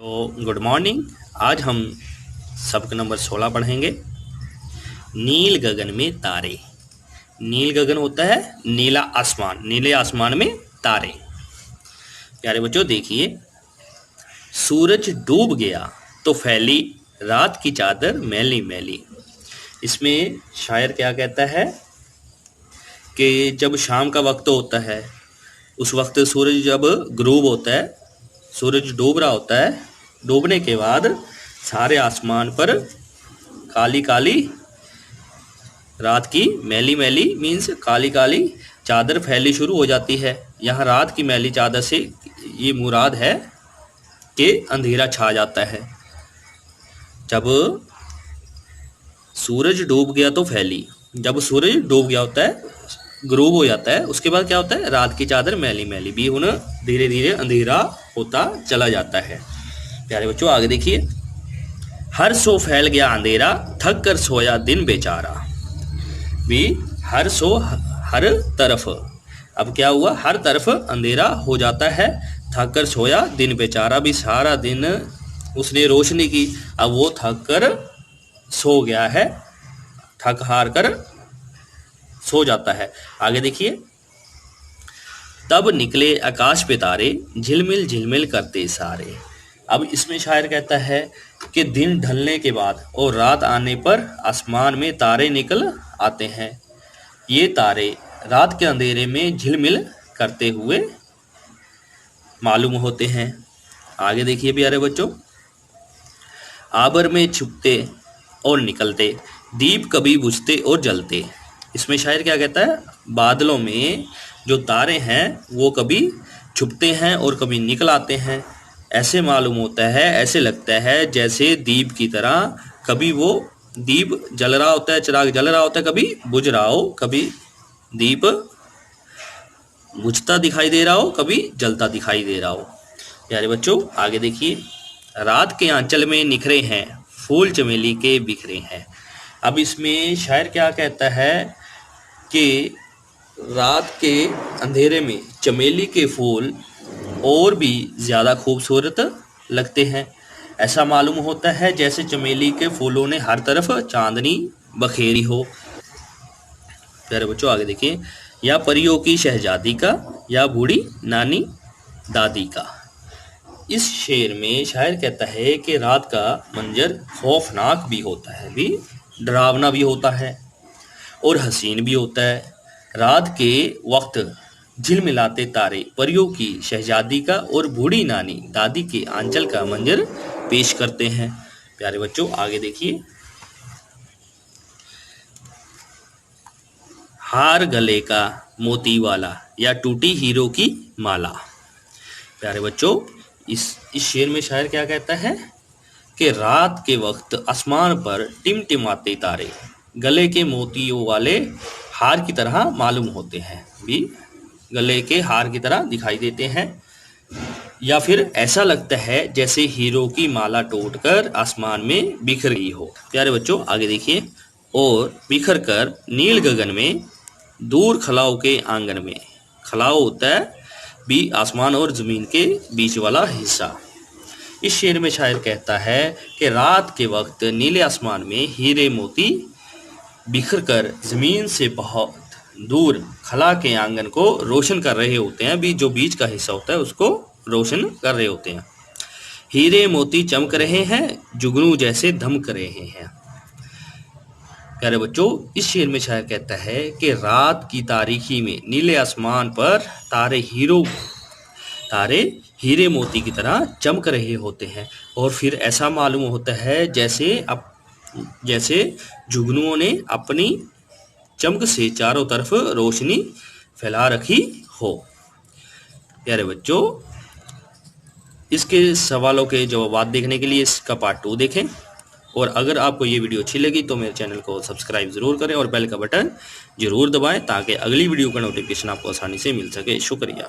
तो good morning. आज हम सबक नंबर 16 पढ़ेंगे। नील गगन में तारे। नील गगन होता है नीला आसमान, नीले आसमान में तारे। प्यारे बच्चों देखिए, सूरज डूब गया तो फैली रात की चादर मैली मैली। इसमें शायर क्या कहता है कि जब शाम का वक्त होता है, उस वक्त सूरज जब ग्रूब होता है, सूरज डूब रहा होता है, डूबने के बाद सारे आसमान पर काली काली रात की मैली मैली मीन्स काली काली चादर फैली शुरू हो जाती है। यहाँ रात की मैली चादर से ये मुराद है कि अंधेरा छा जाता है। जब सूरज डूब गया तो फैली, जब सूरज डूब गया होता है, ग्रूब हो जाता है, उसके बाद क्या होता है, रात की चादर मैली मैली भी उन धीरे धीरे अंधेरा होता चला जाता है। प्यारे बच्चों आगे देखिए, हर सो फैल गया अंधेरा, थक कर सोया दिन बेचारा। भी हर सो हर तरफ, अब क्या हुआ, हर तरफ अंधेरा हो जाता है, थक कर सोया दिन बेचारा। भी सारा दिन उसने रोशनी की, अब वो थक कर सो गया है, थक हार कर सो जाता है। आगे देखिए, तब निकले आकाश पे तारे, झिलमिल झिलमिल करते सारे। अब इसमें शायर कहता है कि दिन ढलने के बाद और रात आने पर आसमान में तारे निकल आते हैं। ये तारे रात के अंधेरे में झिलमिल करते हुए मालूम होते हैं। आगे देखिए प्यारे बच्चों, आबर में छुपते और निकलते, दीप कभी बुझते और जलते। इसमें शायर क्या कहता है, बादलों में जो तारे हैं वो कभी छुपते हैं और कभी निकल आते हैं। ऐसे मालूम होता है, ऐसे लगता है जैसे दीप की तरह, कभी वो दीप जल रहा होता है, चिराग जल रहा होता है, कभी बुझ रहा हो, कभी दीप बुझता दिखाई दे रहा हो, कभी जलता दिखाई दे रहा हो। प्यारे बच्चों आगे देखिए, रात के आंचल में निखरे हैं, फूल चमेली के बिखरे हैं। अब इसमें शायर क्या कहता है कि रात के अंधेरे में चमेली के फूल और भी ज़्यादा खूबसूरत लगते हैं। ऐसा मालूम होता है जैसे चमेली के फूलों ने हर तरफ चांदनी बखेरी हो। प्यारे बच्चों आगे देखिए, या परियों की शहजादी का, या बूढ़ी नानी दादी का। इस शेर में शायर कहता है कि रात का मंजर खौफनाक भी होता है, भी डरावना भी होता है और हसीन भी होता है। रात के वक्त झिलमिलाते तारे परियों की शहजादी का और बूढ़ी नानी दादी के आंचल का मंजर पेश करते हैं। प्यारे बच्चों आगे देखिए, हार गले का मोती वाला, या टूटी हीरो की माला। प्यारे बच्चों इस शेर में शायर क्या कहता है कि रात के वक्त आसमान पर टिमटिमाते तारे गले के मोतियों वाले हार की तरह मालूम होते हैं, भी गले के हार की तरह दिखाई देते हैं, या फिर ऐसा लगता है जैसे हीरो की माला टूटकर आसमान में बिखर गई हो। प्यारे बच्चों आगे देखिए, और बिखर कर नील गगन में, दूर खलाओं के आंगन में। खलाओ होता है भी आसमान और जमीन के बीच वाला हिस्सा। इस शेर में शायर कहता है कि रात के वक्त नीले आसमान में हीरे मोती बिखर कर जमीन से बहुत दूर खला के आंगन को रोशन कर रहे होते हैं, भी जो बीच का हिस्सा होता है उसको रोशन कर रहे होते हैं। हीरे मोती चमक रहे हैं, जुगनू जैसे धमक रहे हैं। प्यारे बच्चों इस शेर में शायर कहता है कि रात की तारीकी में नीले आसमान पर तारे हीरे मोती की तरह चमक रहे होते हैं, और फिर ऐसा मालूम होता है जैसे जुगनुओं ने अपनी चमक से चारों तरफ रोशनी फैला रखी हो। प्यारे बच्चों इसके सवालों के जवाब देखने के लिए इसका पार्ट 2 देखें, और अगर आपको ये वीडियो अच्छी लगी तो मेरे चैनल को सब्सक्राइब ज़रूर करें और बेल का बटन ज़रूर दबाएं ताकि अगली वीडियो का नोटिफिकेशन आपको आसानी से मिल सके। शुक्रिया।